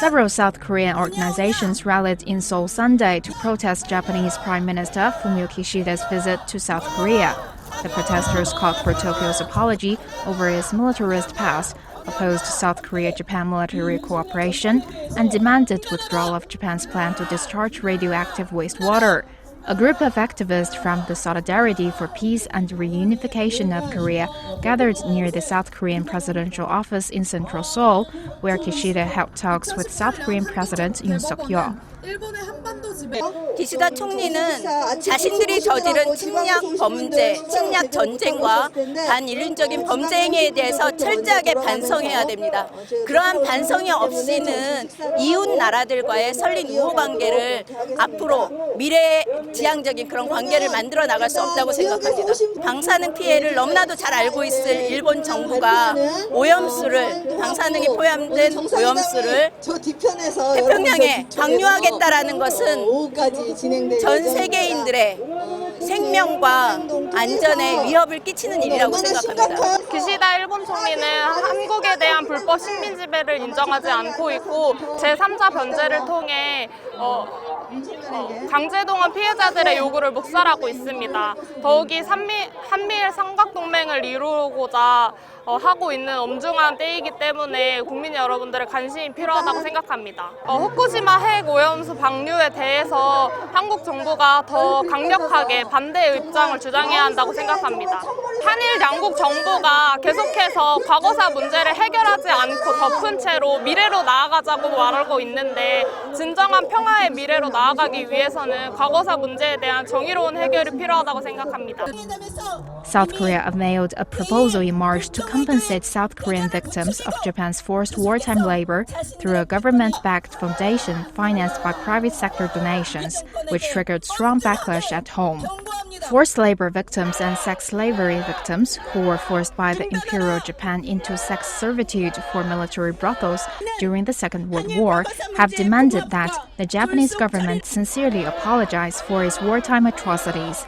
Several South Korean organizations rallied in Seoul Sunday to protest Japanese Prime Minister Fumio Kishida's visit to South Korea. The protesters called for Tokyo's apology over its militarist past, opposed South Korea-Japan military cooperation, and demanded withdrawal of Japan's plan to discharge radioactive wastewater. A group of activists from the Solidarity for Peace and Reunification of Korea gathered near the South Korean presidential office in central Seoul, where Kishida held talks with South Korean President Yoon Suk-yeol. 기시다 총리는 자신들이 저지른 침략 범죄, 침략 전쟁과 반인륜적인 범죄 행위에 대해서 철저하게 반성해야 됩니다. 그러한 반성이 없이는 이웃 나라들과의 설린 우호 관계를 앞으로 미래지향적인 그런 관계를 만들어 나갈 수 없다고 생각합니다. 방사능 피해를 너무나도 잘 알고 있을 일본 정부가 오염수를 방사능이 포함된 오염수를 태평양에 방류하겠다라는 것은 전 세계인들의 생명과 안전에 위협을 끼치는 일이라고 생각합니다. 기시다 일본 총리는 한국에 대한 불법 식민 지배를 인정하지 않고 있고 제3자 변제를 통해 강제동원 피해자들의 요구를 묵살하고 있습니다. 더욱이 한미일 삼각동맹을 이루고자 하고 있는 엄중한 때이기 때문에 국민 여러분들의 관심이 필요하다고 생각합니다. 후쿠시마 핵 오염수 방류에 대해서 한국 정부가 더 강력하게 반대의 입장을 주장해야 한다고 생각합니다. 한일 양국 정부가 계속해서 과거사 문제를 해결하지 않고 덮은 채로 미래로 나아가자고 말하고 있는데 진정한 평화의 미래로 나아가기 위해서는 과거사 문제에 대한 정의로운 해결이 필요하다고 생각합니다. South Korea unveiled a proposal in March to compensate South Korean victims of Japan's forced wartime labor through a government-backed foundation financed by private sector donations, which triggered strong backlash at home. Forced labor victims and sex slavery victims who were forced by the Imperial Japan into sex servitude for military brothels during the Second World War have demanded that the Japanese government sincerely apologize for its wartime atrocities.